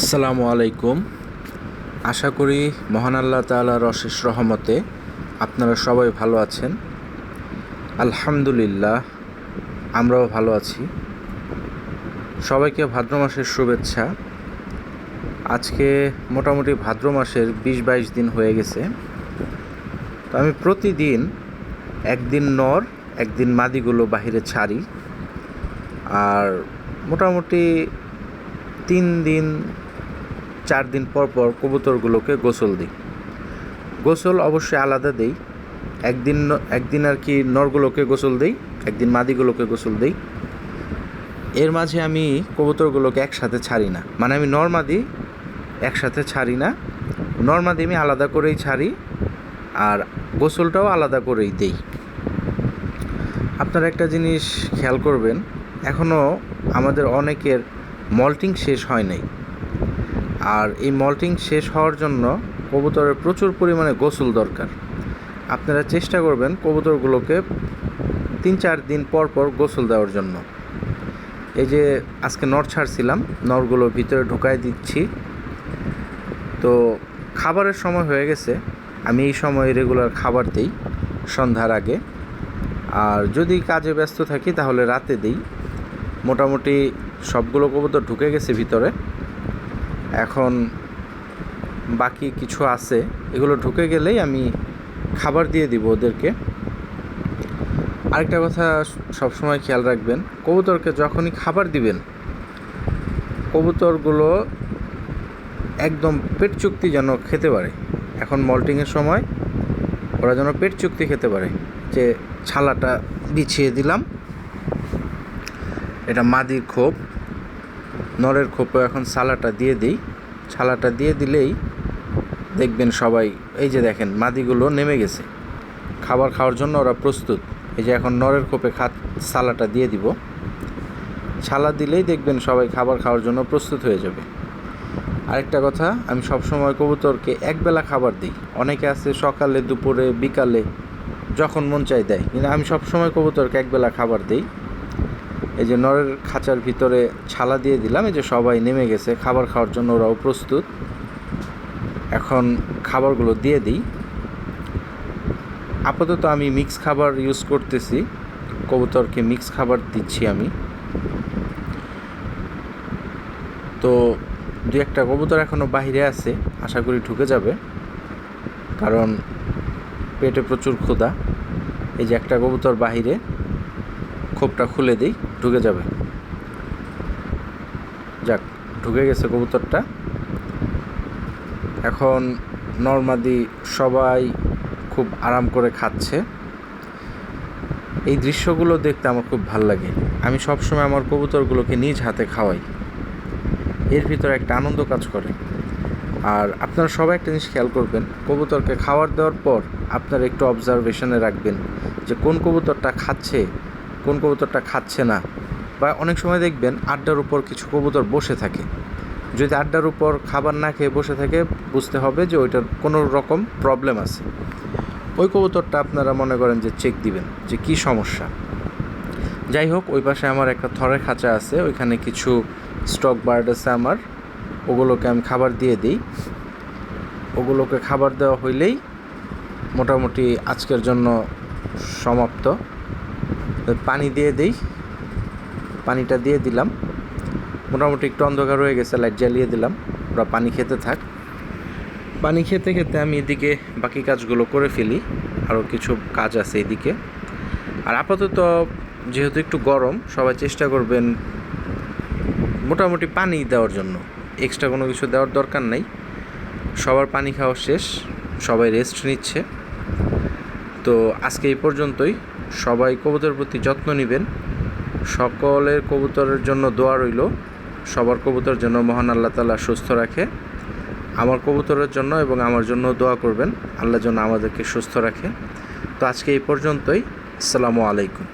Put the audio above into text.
আসসালামু আলাইকুম। আশা করি মহান আল্লাহ তাআলার অশেষ রহমতে আপনারা সবাই ভালো আছেন। আলহামদুলিল্লাহ, আমরাও ভালো আছি। সবাইকে ভাদ্র মাসের শুভেচ্ছা। আজকে মোটামুটি ভাদ্র মাসের ২০-২২ দিন হয়ে গেছে। তো আমি প্রতিদিন একদিন নর একদিন মাদিগুলো বাহিরে ছাড়ি, আর মোটামুটি ৩-৪ দিন পর পর কবুতরগুলোকে গোসল দিই। গোসল অবশ্যই আলাদা দেই। একদিন আর কি নরগুলোকে গোসল দিই, একদিন মাদিগুলোকে গোসল দিই। এর মাঝে আমি কবুতরগুলোকে একসাথে ছাড়ি না, মানে আমি নর মাদি একসাথে ছাড়ি না। নর মাদি আমি আলাদা করেই ছাড়ি, আর গোসলটাও আলাদা করেই দেই। আপনারা একটা জিনিস খেয়াল করবেন, এখনও আমাদের অনেকের মল্টিং শেষ হয় নাই, আর এই মল্টিং শেষ হওয়ার জন্য কবুতরের প্রচুর পরিমাণে গোসল দরকার। আপনারা চেষ্টা করবেন কবুতরগুলোকে ৩-৪ দিন পর পর গোসল দেওয়ার জন্য। এই যে আজকে নর ছাড়ছিলাম, নরগুলো ভিতরে ঢুকাই দিচ্ছি। তো খাবারের সময় হয়ে গেছে, আমি এই সময় রেগুলার খাবার দিই সন্ধ্যার আগে, আর যদি কাজে ব্যস্ত থাকি তাহলে রাতে দিই। মোটামুটি সবগুলো কবুতর ঢুকে গেছে ভিতরে, এখন বাকি কিছু আছে, এগুলো ঢুকে গেলেই আমি খাবার দিয়ে দিব ওদেরকে। আরেকটা কথা সবসময় খেয়াল রাখবেন, কবুতরকে যখনই খাবার দিবেন, কবুতরগুলো একদম পেট চুক্তি যেন খেতে পারে। এখন মল্টিংয়ের সময় ওরা যেন পেট চুক্তি খেতে পারে। যে ছালাটা বিছিয়ে দিলাম, এটা মাদির খোপ, নরের খোপে এখন ছালাটা দিয়ে দিই। ছালাটা দিয়ে দিলেই দেখবেন সবাই, এই যে দেখেন মাদিগুলো নেমে গেছে খাবার খাওয়ার জন্য, ওরা প্রস্তুত। এই যে এখন নরের খোপে ছালাটা দিয়ে দিব, ছালা দিলেই দেখবেন সবাই খাবার খাওয়ার জন্য প্রস্তুত হয়ে যাবে। আরেকটা কথা, আমি সবসময় কবুতরকে একবেলা খাবার দিই। অনেকে আছে সকালে, দুপুরে, বিকালে যখন মন চাই দেয়, কিন্তু আমি সবসময় কবুতরকে একবেলা খাবার দিই। এই যে নরের খাঁচার ভিতরে ছালা দিয়ে দিলাম, এই যে সবাই নেমে গেছে খাবার খাওয়ার জন্য, ওরাও প্রস্তুত। এখন খাবারগুলো দিয়ে দিই। আপাতত আমি মিক্স খাবার ইউজ করতেছি, কবুতরকে মিক্স খাবার দিচ্ছি আমি। তো ২-১টা কবুতর এখনও বাহিরে আছে, আশা করি ঢুকে যাবে, কারণ পেটে প্রচুর ক্ষুধা। এই যে একটা কবুতর বাহিরে, খোপটা খুলে দিই, ঢুকে যাবে। যাক, ঢুকে গেছে কবুতরটা। এখন নরমাদি সবাই খুব আরাম করে খাচ্ছে। এই দৃশ্যগুলো দেখতে আমার খুব ভাল লাগে। আমি সবসময় আমার কবুতরগুলোকে নিজ হাতে খাওয়াই, এর ভিতরে একটা আনন্দ কাজ করে। আর আপনারা সবাই একটা জিনিস খেয়াল করবেন, কবুতরকে খাবার দেওয়ার পর আপনারা একটু অবজারভেশনে রাখবেন যে কোন কবুতরটা খাচ্ছে, কোন কবুতরটা খাচ্ছে না। বা অনেক সময় দেখবেন আড্ডার উপর কিছু কবুতর বসে থাকে। যদি আড্ডার উপর খাবার না খেয়ে বসে থাকে, বুঝতে হবে যে ওইটার কোনো রকম প্রবলেম আছে। ওই কবুতরটা আপনারা মনে করেন যে চেক দিবেন যে কী সমস্যা। যাই হোক, ওই পাশে আমার একটা থরের খাঁচা আছে, ওইখানে কিছু স্টক বার্ড আছে আমার, ওগুলোকে আমি খাবার দিয়ে দিই। ওগুলোকে খাবার দেওয়া হইলেই মোটামুটি আজকের জন্য সমাপ্ত। পানি দিয়ে দিই, পানিটা দিয়ে দিলাম। মোটামুটি একটু অন্ধকার হয়ে গেছে, লাইট জ্বালিয়ে দিলাম, ওরা পানি খেতে থাক। পানি খেতে খেতে আমি এদিকে বাকি কাজগুলো করে ফেলি, আরও কিছু কাজ আছে এদিকে। আর আপাতত যেহেতু একটু গরম, সবাই চেষ্টা করবেন মোটামুটি পানি দেওয়ার জন্য, এক্সট্রা কোনো কিছু দেওয়ার দরকার নেই। সবার পানি খাওয়া শেষ, সবাই রেস্ট নিচ্ছে। তো আজকে এই পর্যন্তই। সবাই কবুতরের প্রতি যত্ন নেবেন। সকলের কবুতরের জন্য দোয়া রইল, সবার কবুতর যেন মহান আল্লাহ তাআলা সুস্থ রাখে। আমার কবুতরের জন্য এবং আমার জন্য দোয়া করবেন, আল্লাহ যেন আমাদেরকে সুস্থ রাখে। তো আজকে এই পর্যন্তই। আসসালামু আলাইকুম।